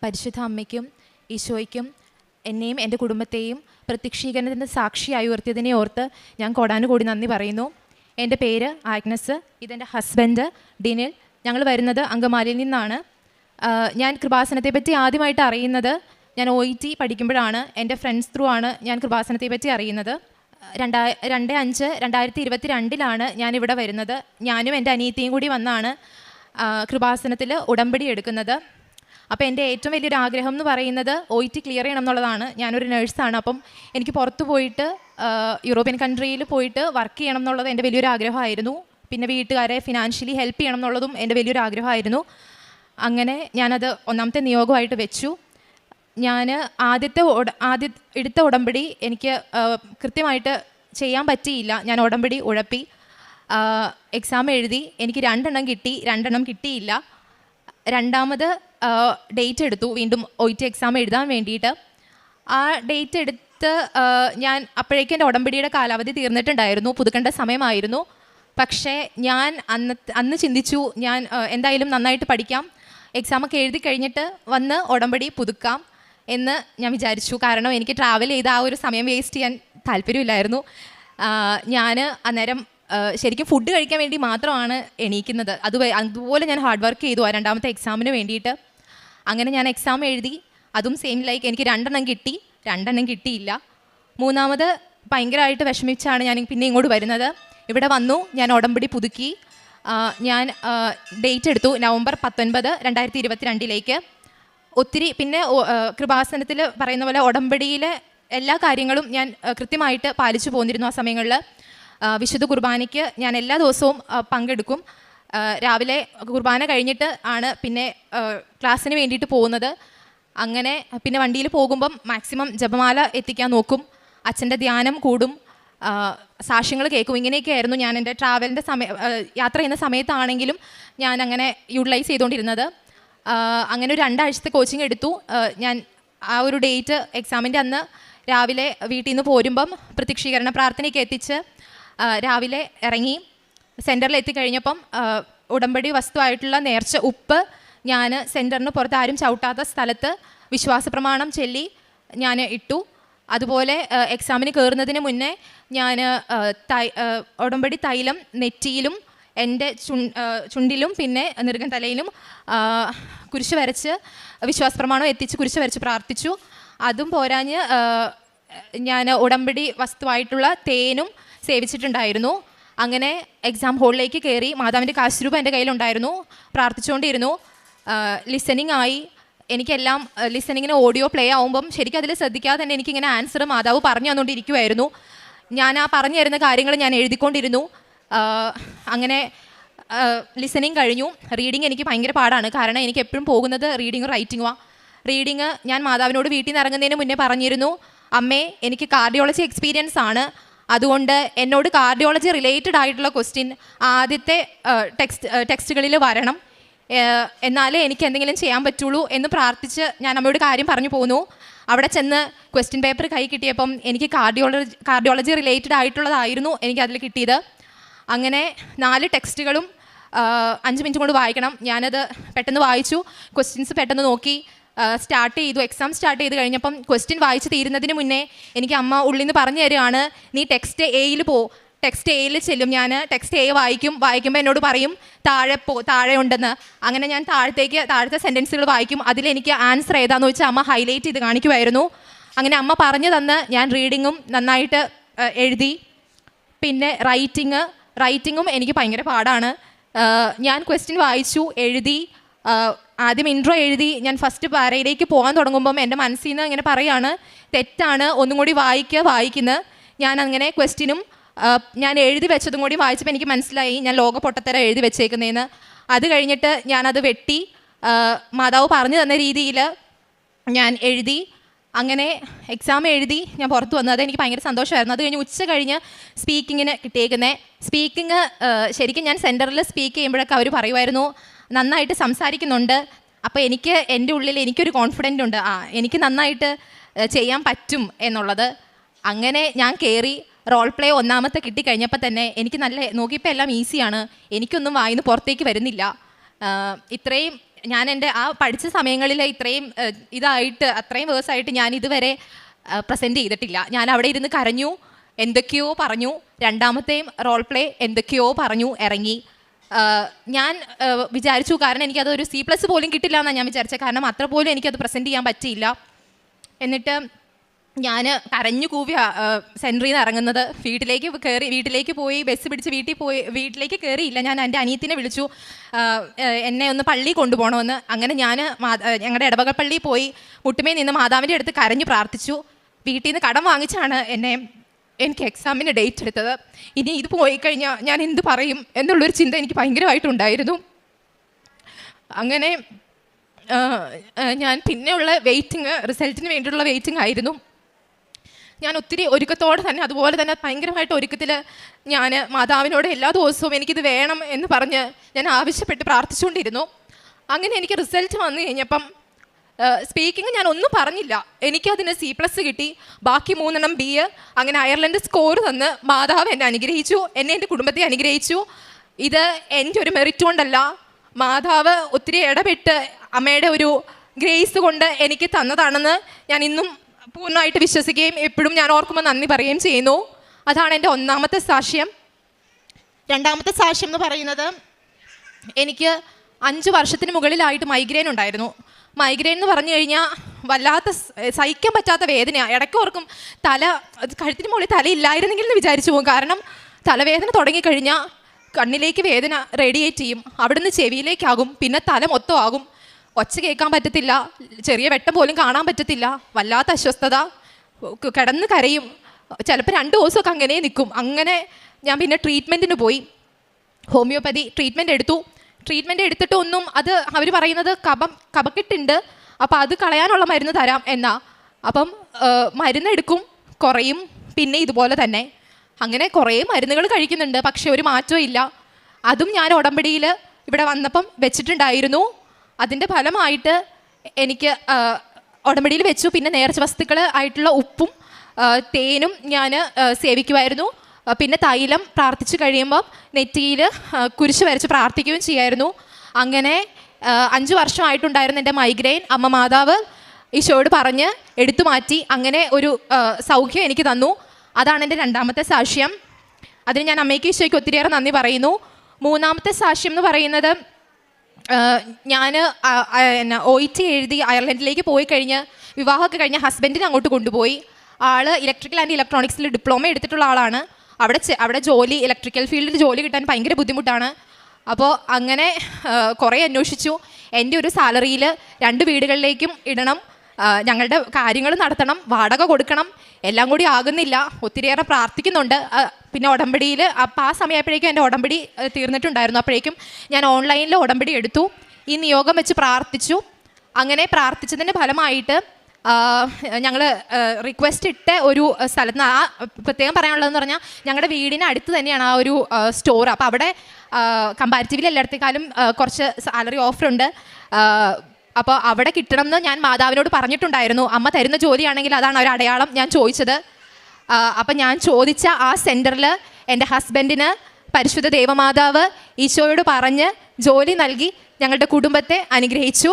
പരിശുദ്ധ അമ്മയ്ക്കും ഈശോയ്ക്കും എന്നെയും എൻ്റെ കുടുംബത്തെയും പ്രത്യക്ഷീകരണത്തിൻ്റെ സാക്ഷിയായി ഉയർത്തിയതിനെ ഓർത്ത് ഞാൻ കോടാനുകൂടി നന്ദി പറയുന്നു. എൻ്റെ പേര് ആഗ്നസ്, ഇതെൻ്റെ ഹസ്ബൻഡ് ഡിനിൽ. ഞങ്ങൾ വരുന്നത് അങ്കമാലിയിൽ നിന്നാണ്. ഞാൻ കൃപാസനത്തെ പറ്റി ആദ്യമായിട്ട് അറിയുന്നത് ഞാൻ OET പഠിക്കുമ്പോഴാണ്. എൻ്റെ ഫ്രണ്ട്സ് ത്രൂ ആണ് ഞാൻ കൃപാസനത്തെ പറ്റി അറിയുന്നത്. 2/5/2022 ഞാനിവിടെ വരുന്നത്. ഞാനും എൻ്റെ അനിയത്തിയും കൂടി വന്നാണ് കൃപാസനത്തിൽ ഉടമ്പടി എടുക്കുന്നത്. അപ്പോൾ എൻ്റെ ഏറ്റവും വലിയൊരു ആഗ്രഹം എന്ന് പറയുന്നത് OET ക്ലിയർ ചെയ്യണം എന്നുള്ളതാണ്. ഞാനൊരു നേഴ്സാണ്. അപ്പം എനിക്ക് പുറത്ത് പോയിട്ട് യൂറോപ്യൻ കൺട്രിയിൽ പോയിട്ട് വർക്ക് ചെയ്യണം എന്നുള്ളത് എൻ്റെ വലിയൊരു ആഗ്രഹമായിരുന്നു. പിന്നെ വീട്ടുകാരെ ഫിനാൻഷ്യലി ഹെൽപ്പ് ചെയ്യണം എന്നുള്ളതും എൻ്റെ വലിയൊരു ആഗ്രഹമായിരുന്നു. അങ്ങനെ ഞാനത് ഒന്നാമത്തെ നിയോഗമായിട്ട് വെച്ചു. ഞാൻ ആദ്യം എടുത്ത ഉടമ്പടി എനിക്ക് കൃത്യമായിട്ട് ചെയ്യാൻ പറ്റിയില്ല. ഞാൻ ഉടമ്പടി ഉഴപ്പി എക്സാം എഴുതി. എനിക്ക് 2 എണ്ണം കിട്ടി, 2 എണ്ണം കിട്ടിയില്ല. രണ്ടാമത് ഡേറ്റ് എടുത്തു വീണ്ടും OET എക്സാം എഴുതാൻ വേണ്ടിയിട്ട്. ആ ഡേറ്റ് എടുത്ത് ഞാൻ അപ്പോഴേക്കും എൻ്റെ ഉടമ്പടിയുടെ കാലാവധി തീർന്നിട്ടുണ്ടായിരുന്നു, പുതുക്കേണ്ട സമയമായിരുന്നു. പക്ഷേ ഞാൻ അന്ന് ചിന്തിച്ചു, ഞാൻ എന്തായാലും നന്നായിട്ട് പഠിക്കാം, എക്സാമൊക്കെ എഴുതി കഴിഞ്ഞിട്ട് വന്ന് ഉടമ്പടി പുതുക്കാം എന്ന് ഞാൻ വിചാരിച്ചു. കാരണം എനിക്ക് ട്രാവൽ ചെയ്ത് ആ ഒരു സമയം വേസ്റ്റ് ചെയ്യാൻ താല്പര്യമില്ലായിരുന്നു. ഞാൻ അന്നേരം ശരിക്കും ഫുഡ് കഴിക്കാൻ വേണ്ടി മാത്രമാണ് എണീക്കുന്നത്. അതുപോലെ ഞാൻ ഹാർഡ് വർക്ക് ചെയ്തു ആ രണ്ടാമത്തെ എക്സാമിന് വേണ്ടിയിട്ട്. അങ്ങനെ ഞാൻ എക്സാം എഴുതി. അതും സെയിം ലൈക്ക് എനിക്ക് 2 എണ്ണം കിട്ടി, 2 എണ്ണം കിട്ടിയില്ല. മൂന്നാമത് ഭയങ്കരമായിട്ട് വിഷമിച്ചാണ് ഞാൻ പിന്നെ ഇങ്ങോട്ട് വരുന്നത്. ഇവിടെ വന്നു, ഞാൻ ഉടമ്പടി പുതുക്കി. ഞാൻ ഡേറ്റ് എടുത്തു നവംബർ 19, 2022 ഒത്തിരി പിന്നെ കൃപാസനത്തിൽ പറയുന്ന പോലെ ഉടമ്പടിയിലെ എല്ലാ കാര്യങ്ങളും ഞാൻ കൃത്യമായിട്ട് പാലിച്ചു പോന്നിരുന്നു. ആ സമയങ്ങളിൽ വിശുദ്ധ കുർബാനയ്ക്ക് ഞാൻ എല്ലാ ദിവസവും പങ്കെടുക്കും. രാവിലെ കുർബാന കഴിഞ്ഞിട്ട് ആണ് പിന്നെ ക്ലാസ്സിന് വേണ്ടിയിട്ട് പോകുന്നത്. അങ്ങനെ പിന്നെ വണ്ടിയിൽ പോകുമ്പം മാക്സിമം ജപമാല എത്തിക്കാൻ നോക്കും, അച്ഛൻ്റെ ധ്യാനം കൂടും, സാക്ഷ്യങ്ങൾ കേൾക്കും. ഇങ്ങനെയൊക്കെയായിരുന്നു ഞാൻ എൻ്റെ ട്രാവലിൻ്റെ യാത്ര ചെയ്യുന്ന സമയത്താണെങ്കിലും ഞാൻ അങ്ങനെ യൂട്ടിലൈസ് ചെയ്തുകൊണ്ടിരുന്നത്. അങ്ങനെ ഒരു 2 ആഴ്ചത്തെ കോച്ചിങ് എടുത്തു. ഞാൻ ആ ഒരു ഡേറ്റ് എക്സാമിൻ്റെ അന്ന് രാവിലെ വീട്ടിൽ നിന്ന് പോരുമ്പം പ്രത്യക്ഷീകരണ പ്രാർത്ഥനയ്ക്ക് എത്തിച്ച് രാവിലെ ഇറങ്ങി. സെൻറ്ററിൽ എത്തിക്കഴിഞ്ഞപ്പം ഉടമ്പടി വസ്തുവായിട്ടുള്ള നേർച്ച ഉപ്പ് ഞാൻ സെൻറ്ററിന് പുറത്ത് ആരും ചവിട്ടാത്ത സ്ഥലത്ത് വിശ്വാസ പ്രമാണം ചൊല്ലി ഞാൻ ഇട്ടു. അതുപോലെ എക്സാമിന് കയറുന്നതിന് മുന്നേ ഞാൻ ഉടമ്പടി തൈലം നെറ്റിയിലും എൻ്റെ ചുണ്ടിലും പിന്നെ നെറുകൻ തലയിലും കുരിശ് വരച്ച് വിശ്വാസ പ്രമാണം എത്തിച്ച് കുരിശ് വരച്ച് പ്രാർത്ഥിച്ചു. അതും പോരാഞ്ഞ് ഞാൻ ഉടമ്പടി വസ്തുവായിട്ടുള്ള തേനും സേവിച്ചിട്ടുണ്ടായിരുന്നു. അങ്ങനെ എക്സാം ഹോളിലേക്ക് കയറി. മാതാവിൻ്റെ കാശുരൂപം എൻ്റെ കയ്യിലുണ്ടായിരുന്നു. പ്രാർത്ഥിച്ചുകൊണ്ടിരുന്നു. ലിസണിങ് ആയി. എനിക്കെല്ലാം ലിസണിങ്ങിന് ഓഡിയോ പ്ലേ ആവുമ്പം ശരിക്കും അതിൽ ശ്രദ്ധിക്കാതെ തന്നെ എനിക്കിങ്ങനെ ആൻസർ മാതാവ് പറഞ്ഞു തന്നുകൊണ്ടിരിക്കുമായിരുന്നു. ഞാൻ ആ പറഞ്ഞു തരുന്ന കാര്യങ്ങൾ ഞാൻ എഴുതിക്കൊണ്ടിരുന്നു. അങ്ങനെ ലിസണിങ് കഴിഞ്ഞു. റീഡിങ് എനിക്ക് ഭയങ്കര പാടാണ്. കാരണം എനിക്ക് എപ്പോഴും പോകുന്നത് റീഡിങ്ങും റൈറ്റിങ്ങുമാണ്. റീഡിങ് ഞാൻ മാതാവിനോട് വീട്ടിൽ നിന്ന് ഇറങ്ങുന്നതിന് മുന്നേ പറഞ്ഞിരുന്നു, അമ്മേ എനിക്ക് കാർഡിയോളജി എക്സ്പീരിയൻസ് ആണ്, അതുകൊണ്ട് എന്നോട് കാർഡിയോളജി റിലേറ്റഡ് ആയിട്ടുള്ള ക്വസ്റ്റ്യൻ ആദ്യത്തെ ടെക്സ്റ്റുകളിൽ വരണം, എന്നാലേ എനിക്ക് എന്തെങ്കിലും ചെയ്യാൻ പറ്റുള്ളൂ എന്ന് പ്രാർത്ഥിച്ച് ഞാൻ അമ്മയോട് കാര്യം പറഞ്ഞു പോന്നു. അവിടെ ചെന്ന് ക്വസ്റ്റ്യൻ പേപ്പർ കൈ കിട്ടിയപ്പം എനിക്ക് കാർഡിയോളജി റിലേറ്റഡ് ആയിട്ടുള്ളതായിരുന്നു എനിക്ക് അതിൽ കിട്ടിയത്. അങ്ങനെ 4 ടെക്സ്റ്റുകളും 5 മിനിറ്റ് കൊണ്ട് വായിക്കണം. ഞാനത് പെട്ടെന്ന് വായിച്ചു. ക്വസ്റ്റ്യൻസ് പെട്ടെന്ന് നോക്കി സ്റ്റാർട്ട് ചെയ്തു. എക്സാം സ്റ്റാർട്ട് ചെയ്ത് കഴിഞ്ഞപ്പം ക്വസ്റ്റ്യൻ വായിച്ച് തീരുന്നതിന് മുന്നേ എനിക്ക് അമ്മ ഉള്ളിൽ നിന്ന് പറഞ്ഞു തരികയാണ്, നീ ടെക്സ്റ്റ് എയിൽ പോ. ടെക്സ്റ്റ് എയിൽ ചെല്ലും. ഞാൻ ടെക്സ്റ്റ് എ വായിക്കുമ്പോൾ എന്നോട് പറയും താഴെ ഉണ്ടെന്ന്. അങ്ങനെ ഞാൻ താഴത്തെ സെൻറ്റൻസുകൾ വായിക്കും. അതിലെനിക്ക് ആൻസർ ഏതാണെന്ന് വെച്ചാൽ അമ്മ ഹൈലൈറ്റ് ചെയ്ത് കാണിക്കുമായിരുന്നു. അങ്ങനെ അമ്മ പറഞ്ഞു തന്ന് ഞാൻ റീഡിങ്ങും നന്നായിട്ട് എഴുതി. പിന്നെ റൈറ്റിങ്ങും എനിക്ക് ഭയങ്കര പാടാണ്. ഞാൻ ക്വസ്റ്റ്യൻ വായിച്ചു, എഴുതി. ആദ്യം ഇൻട്രോ എഴുതി. ഞാൻ ഫസ്റ്റ് പാരയിലേക്ക് പോകാൻ തുടങ്ങുമ്പം എൻ്റെ മനസ്സിൽ നിന്ന് ഇങ്ങനെ പറയുകയാണ്, തെറ്റാണ്, ഒന്നും കൂടി വായിക്കുന്നത്. ഞാൻ അങ്ങനെ ക്വസ്റ്റ്യനും ഞാൻ എഴുതി വെച്ചതും കൂടി വായിച്ചപ്പോൾ എനിക്ക് മനസ്സിലായി ഞാൻ ലോക പൊട്ടത്തരം എഴുതി വെച്ചേക്കുന്നതെന്ന്. അത് കഴിഞ്ഞിട്ട് ഞാനത് വെട്ടി മാതാവ് പറഞ്ഞു തന്ന രീതിയിൽ ഞാൻ എഴുതി. അങ്ങനെ എക്സാം എഴുതി ഞാൻ പുറത്ത് വന്നു. അതെനിക്ക് ഭയങ്കര സന്തോഷമായിരുന്നു. അത് കഴിഞ്ഞ് ഉച്ച കഴിഞ്ഞ് സ്പീക്കിങ്ങിന് കിട്ടിയേക്കുന്നത്. സ്പീക്കിങ് ശരിക്കും ഞാൻ സെൻറ്ററിൽ സ്പീക്ക് ചെയ്യുമ്പോഴൊക്കെ അവർ പറയുമായിരുന്നു, നന്നായിട്ട് സംസാരിക്കുന്നുണ്ട്. അപ്പോൾ എൻ്റെ ഉള്ളിൽ എനിക്കൊരു കോൺഫിഡൻ്റ് ഉണ്ട്, എനിക്ക് നന്നായിട്ട് ചെയ്യാൻ പറ്റും എന്നുള്ളത്. അങ്ങനെ ഞാൻ കയറി. റോൾ പ്ലേ ഒന്നാമത്തെ കിട്ടിക്കഴിഞ്ഞപ്പോൾ തന്നെ എനിക്ക് നോക്കിയപ്പോൾ എല്ലാം ഈസിയാണ്. എനിക്കൊന്നും വായിന്ന് പുറത്തേക്ക് വരുന്നില്ല. ഇത്രയും ഞാൻ എൻ്റെ ആ പഠിച്ച സമയങ്ങളിൽ ഇത്രയും ഇതായിട്ട് അത്രയും വേഴ്സായിട്ട് ഞാൻ ഇതുവരെ പ്രസൻറ്റ് ചെയ്തിട്ടില്ല. ഞാൻ അവിടെ ഇരുന്ന് കരഞ്ഞു, എന്തൊക്കെയോ പറഞ്ഞു. രണ്ടാമത്തെയും റോൾ പ്ലേ എന്തൊക്കെയോ പറഞ്ഞു ഇറങ്ങി. ഞാൻ വിചാരിച്ചു, കാരണം എനിക്കതൊരു C+ പോലും കിട്ടില്ല എന്നാണ് ഞാൻ വിചാരിച്ചത്. കാരണം അത്ര പോലും എനിക്കത് പ്രസൻറ്റ് ചെയ്യാൻ പറ്റിയില്ല. എന്നിട്ട് ഞാൻ കരഞ്ഞു കൂവി സെൻറ്ററിൽ നിന്ന് ഇറങ്ങുന്നത്. വീട്ടിലേക്ക് പോയി ബസ് പിടിച്ച് വീട്ടിലേക്ക് കയറിയില്ല. ഞാൻ എൻ്റെ അനിയത്തിനെ വിളിച്ചു, എന്നെ ഒന്ന് പള്ളി കൊണ്ടുപോകണമെന്ന്. അങ്ങനെ ഞാൻ ഞങ്ങളുടെ ഇടവക പള്ളിയിൽ പോയി മുട്ടുമേ നിന്ന് മാതാവിൻ്റെ അടുത്ത് കരഞ്ഞു പ്രാർത്ഥിച്ചു. വീട്ടിൽ നിന്ന് കടം വാങ്ങിച്ചാണ് എനിക്ക് എക്സാമിന് ഡേറ്റ് എടുത്തത്. ഇനി ഇത് പോയി കഴിഞ്ഞാൽ ഞാൻ എന്ത് പറയും എന്നുള്ളൊരു ചിന്ത എനിക്ക് ഭയങ്കരമായിട്ടുണ്ടായിരുന്നു. അങ്ങനെ ഞാൻ പിന്നെയുള്ള വെയിറ്റിംഗ്, റിസൾട്ടിന് വേണ്ടിയിട്ടുള്ള വെയിറ്റിംഗ് ആയിരുന്നു. ഞാൻ ഒത്തിരി ഒരുക്കത്തോടെ തന്നെ, അതുപോലെ തന്നെ ഭയങ്കരമായിട്ട് ഒരുക്കത്തിൽ ഞാൻ മാതാവിനോട് എല്ലാ ദിവസവും എനിക്കിത് വേണം എന്ന് പറഞ്ഞ് ഞാൻ ആവശ്യപ്പെട്ട് പ്രാർത്ഥിച്ചുകൊണ്ടിരുന്നു. അങ്ങനെ എനിക്ക് റിസൾട്ട് വന്നു കഴിഞ്ഞപ്പം സ്പീക്കിംഗ് ഞാൻ ഒന്നും പറഞ്ഞില്ല. എനിക്കതിന് C+ കിട്ടി, ബാക്കി 3 B. അങ്ങനെ അയർലൻഡ് സ്കോർ തന്ന് മാതാവ് എന്നെ അനുഗ്രഹിച്ചു, എൻ്റെ കുടുംബത്തെ അനുഗ്രഹിച്ചു. ഇത് എൻ്റെ ഒരു മെറിറ്റ് കൊണ്ടല്ല, മാതാവ് ഒത്തിരി ഇടപെട്ട് അമ്മയുടെ ഒരു ഗ്രേസ് കൊണ്ട് എനിക്ക് തന്നതാണെന്ന് ഞാൻ ഇന്നും പൂർണ്ണമായിട്ട് വിശ്വസിക്കുകയും എപ്പോഴും ഞാൻ ഓർക്കുമ്പോൾ നന്ദി പറയുകയും ചെയ്യുന്നു. അതാണ് എൻ്റെ ഒന്നാമത്തെ സാക്ഷ്യം. രണ്ടാമത്തെ സാക്ഷ്യം എന്ന് പറയുന്നത്, എനിക്ക് 5 വർഷത്തിന് മുകളിലായിട്ട് മൈഗ്രെയിൻ ഉണ്ടായിരുന്നു. മൈഗ്രെയിൻ എന്ന് പറഞ്ഞു കഴിഞ്ഞാൽ വല്ലാത്ത സഹിക്കാൻ പറ്റാത്ത വേദനയാണ്. ഇടയ്ക്ക് ഓർക്കും കഴുത്തിന് മുകളിൽ തലയില്ലായിരുന്നെങ്കിൽ എന്ന് വിചാരിച്ചു പോകും. കാരണം തലവേദന തുടങ്ങിക്കഴിഞ്ഞാൽ കണ്ണിലേക്ക് വേദന റേഡിയേറ്റ് ചെയ്യും, അവിടുന്ന് ചെവിയിലേക്കാകും, പിന്നെ തല മൊത്തം ആകും. ഒച്ച കേൾക്കാൻ പറ്റത്തില്ല, ചെറിയ വെട്ടം പോലും കാണാൻ പറ്റത്തില്ല, വല്ലാത്ത അസ്വസ്ഥത, കിടന്ന് കരയും. ചിലപ്പോൾ 2 ദിവസമൊക്കെ അങ്ങനെ നിൽക്കും. അങ്ങനെ ഞാൻ പിന്നെ ട്രീറ്റ്മെൻറ്റിന് പോയി, ഹോമിയോപ്പതി ട്രീറ്റ്മെൻറ്റ് എടുത്തു. ട്രീറ്റ്മെൻറ്റ് എടുത്തിട്ടൊന്നും അത് അവർ പറയുന്നത് കഫക്കെട്ടുണ്ട്, അപ്പോൾ അത് കളയാനുള്ള മരുന്ന് തരാം എന്നാ. അപ്പം മരുന്നെടുക്കും, കുറയും, പിന്നെ ഇതുപോലെ തന്നെ. അങ്ങനെ കുറേ മരുന്നുകൾ കഴിക്കുന്നുണ്ട്, പക്ഷേ ഒരു മാറ്റവും ഇല്ല. അതും ഞാൻ ഉടമ്പടിയിൽ ഇവിടെ വന്നപ്പം വെച്ചിട്ടുണ്ടായിരുന്നു. അതിൻ്റെ ഫലമായിട്ട് എനിക്ക് ഉടമ്പടിയിൽ വെച്ചു. പിന്നെ നേർച്ച വസ്തുക്കൾ ആയിട്ടുള്ള ഉപ്പും തേനും ഞാൻ സേവിക്കുമായിരുന്നു. പിന്നെ തൈലം പ്രാർത്ഥിച്ചു കഴിയുമ്പം നെറ്റിയിൽ കുരിശ് വരച്ച് പ്രാർത്ഥിക്കുകയും ചെയ്യായിരുന്നു. അങ്ങനെ 5 വർഷമായിട്ടുണ്ടായിരുന്ന എൻ്റെ മൈഗ്രെയിൻ അമ്മ മാതാവ് ഈശോയോട് പറഞ്ഞ് എടുത്തു മാറ്റി. അങ്ങനെ ഒരു സൗഖ്യം എനിക്ക് തന്നു. അതാണ് എൻ്റെ രണ്ടാമത്തെ സാക്ഷ്യം. അതിന് ഞാൻ അമ്മയ്ക്ക് ഈശോയ്ക്ക് ഒത്തിരിയേറെ നന്ദി പറയുന്നു. മൂന്നാമത്തെ സാക്ഷ്യം എന്ന് പറയുന്നത്, ഞാൻ OET എഴുതി അയർലൻഡിലേക്ക് പോയി കഴിഞ്ഞ് വിവാഹമൊക്കെ കഴിഞ്ഞ് ഹസ്ബൻഡിനെ അങ്ങോട്ട് കൊണ്ടുപോയി. ആൾ ഇലക്ട്രിക്കൽ ആൻഡ് ഇലക്ട്രോണിക്സിൽ ഡിപ്ലോമ എടുത്തിട്ടുള്ള ആളാണ്. അവിടെ ജോലി, ഇലക്ട്രിക്കൽ ഫീൽഡിൽ ജോലി കിട്ടാൻ ഭയങ്കര ബുദ്ധിമുട്ടാണ്. അപ്പോൾ അങ്ങനെ കുറേ അന്വേഷിച്ചു. എൻ്റെ ഒരു സാലറിയിൽ 2 വീടുകളിലേക്കും ഇടണം, ഞങ്ങളുടെ കാര്യങ്ങൾ നടത്തണം, വാടക കൊടുക്കണം, എല്ലാം കൂടി ആകുന്നില്ല. ഒത്തിരിയേറെ പ്രാർത്ഥിക്കുന്നുണ്ട്. പിന്നെ ഉടമ്പടിയിൽ അപ്പോൾ ആ സമയപ്പോഴേക്കും എൻ്റെ ഉടമ്പടി തീർന്നിട്ടുണ്ടായിരുന്നു. അപ്പോഴേക്കും ഞാൻ ഓൺലൈനിൽ ഉടമ്പടി എടുത്തു. ഈ നിയോഗം വെച്ച് പ്രാർത്ഥിച്ചു. അങ്ങനെ പ്രാർത്ഥിച്ചതിൻ്റെ ഫലമായിട്ട് ഞങ്ങൾ റിക്വസ്റ്റ് ഇട്ട ഒരു സ്ഥലത്ത് ആ പ്രത്യേകം പറയാനുള്ളതെന്ന് പറഞ്ഞാൽ ഞങ്ങളുടെ വീടിന് അടുത്ത് തന്നെയാണ് ആ ഒരു സ്റ്റോർ. അപ്പോൾ അവിടെ കമ്പാരിറ്റീവ്ലി എല്ലായിടത്തേക്കാളും കുറച്ച് സാലറി ഓഫറുണ്ട്. അപ്പോൾ അവിടെ കിട്ടണം എന്ന് ഞാൻ മാതാവിനോട് പറഞ്ഞിട്ടുണ്ടായിരുന്നു. അമ്മ തരുന്ന ജോലിയാണെങ്കിൽ അതാണ് ഒരു അടയാളം ഞാൻ ചോദിച്ചത്. അപ്പം ഞാൻ ചോദിച്ച ആ സെൻറ്ററിൽ എൻ്റെ ഹസ്ബൻഡിന് പരിശുദ്ധ ദേവമാതാവ് ഈശോയോട് പറഞ്ഞ് ജോലി നൽകി ഞങ്ങളുടെ കുടുംബത്തെ അനുഗ്രഹിച്ചു.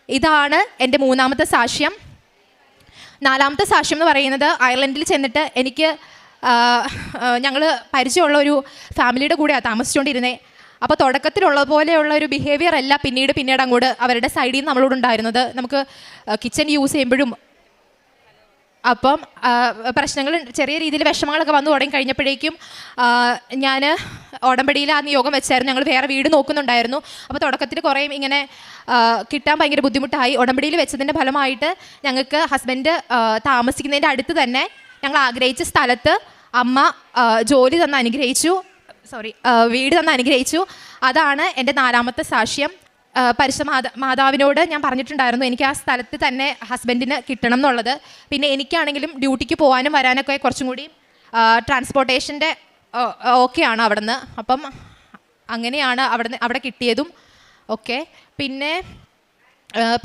ഇതാണ് എൻ്റെ മൂന്നാമത്തെ സാക്ഷ്യം. നാലാമത്തെ സാക്ഷ്യം എന്ന് പറയുന്നത്, അയർലൻഡിൽ ചെന്നിട്ട് എനിക്ക് ഞങ്ങൾ പരിചയമുള്ള ഒരു ഫാമിലിയുടെ കൂടെയാണ് താമസിച്ചുകൊണ്ടിരുന്നത്. അപ്പോൾ തുടക്കത്തിലുള്ള പോലെയുള്ള ഒരു ബിഹേവിയർ അല്ല പിന്നീട് അങ്ങോട്ട് അവരുടെ സൈഡിൽ നിന്ന് നമ്മളോട് ഉണ്ടായിരുന്നത്. നമുക്ക് കിച്ചൺ യൂസ് ചെയ്യുമ്പോഴും അപ്പം പ്രശ്നങ്ങൾ, ചെറിയ രീതിയിൽ വിഷമങ്ങളൊക്കെ വന്നു തുടങ്ങി കഴിഞ്ഞപ്പോഴേക്കും ഞാൻ ഉടമ്പടിയിൽ ആ നിയോഗം വെച്ചായിരുന്നു. ഞങ്ങൾ വേറെ വീട് നോക്കുന്നുണ്ടായിരുന്നു. അപ്പോൾ തുടക്കത്തിൽ കുറേ ഇങ്ങനെ കിട്ടാൻ ഭയങ്കര ബുദ്ധിമുട്ടായി. ഉടമ്പടിയിൽ വെച്ചതിൻ്റെ ഫലമായിട്ട് ഞങ്ങൾക്ക് ഹസ്ബൻഡ് താമസിക്കുന്നതിൻ്റെ അടുത്ത് തന്നെ ഞങ്ങൾ ആഗ്രഹിച്ച സ്ഥലത്ത് അമ്മ ജോലി തന്ന് അനുഗ്രഹിച്ചു, വീട് തന്ന് അനുഗ്രഹിച്ചു. അതാണ് എൻ്റെ നാലാമത്തെ സാക്ഷ്യം. പരിശുദ്ധ മാതാവിനോട് ഞാൻ പറഞ്ഞിട്ടുണ്ടായിരുന്നു എനിക്ക് ആ സ്ഥലത്ത് തന്നെ ഹസ്ബൻഡിന് കിട്ടണം എന്നുള്ളത്. പിന്നെ എനിക്കാണെങ്കിലും ഡ്യൂട്ടിക്ക് പോകാനും വരാനൊക്കെ കുറച്ചും കൂടി ട്രാൻസ്പോർട്ടേഷൻ്റെ ഓക്കെയാണ് അവിടെ നിന്ന്. അപ്പം അങ്ങനെയാണ് അവിടെ കിട്ടിയതും ഒക്കെ. പിന്നെ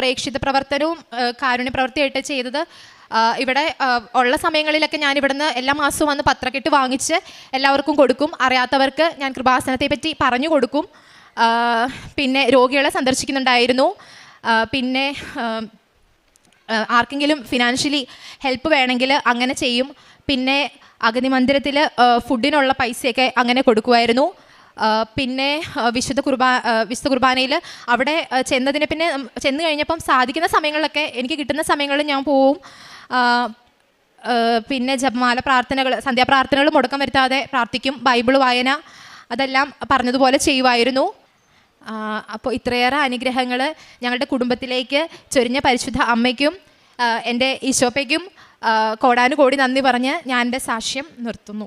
പ്രേക്ഷിത പ്രവർത്തനവും കാരുണ്യ പ്രവൃത്തിയായിട്ട് ചെയ്തത്, ഇവിടെ ഉള്ള സമയങ്ങളിലൊക്കെ ഞാൻ ഇവിടുന്ന് എല്ലാ മാസവും വന്ന് പത്രക്കെട്ട് വാങ്ങിച്ച് എല്ലാവർക്കും കൊടുക്കും. അറിയാത്തവർക്ക് ഞാൻ കൃപാസനത്തെ പറ്റി പറഞ്ഞു കൊടുക്കും. പിന്നെ രോഗികളെ സന്ദർശിക്കുന്നുണ്ടായിരുന്നു. പിന്നെ ആർക്കെങ്കിലും ഫിനാൻഷ്യലി ഹെൽപ്പ് വേണമെങ്കിൽ അങ്ങനെ ചെയ്യും. പിന്നെ അഗതി മന്ദിരത്തിൽ ഫുഡിനുള്ള പൈസയൊക്കെ അങ്ങനെ കൊടുക്കുമായിരുന്നു. പിന്നെ വിശുദ്ധ കുർബാനയിൽ അവിടെ ചെന്ന് കഴിഞ്ഞപ്പം സാധിക്കുന്ന സമയങ്ങളിലൊക്കെ എനിക്ക് കിട്ടുന്ന സമയങ്ങളിൽ ഞാൻ പോവും. പിന്നെ ജപമാല പ്രാർത്ഥനകൾ, സന്ധ്യാപ്രാർത്ഥനകൾ മുടക്കം വരുത്താതെ പ്രാർത്ഥിക്കും. ബൈബിൾ വായന അതെല്ലാം പറഞ്ഞതുപോലെ ചെയ്യുമായിരുന്നു. അപ്പോൾ ഇത്രയേറെ അനുഗ്രഹങ്ങൾ ഞങ്ങളുടെ കുടുംബത്തിലേക്ക് ചൊരിഞ്ഞ പരിശുദ്ധ അമ്മയ്ക്കും എൻ്റെ ഈശോപ്പയ്ക്കും കോടാനുകോടി നന്ദി പറഞ്ഞ് ഞാൻ എൻ്റെ സാക്ഷ്യം നിർത്തുന്നു.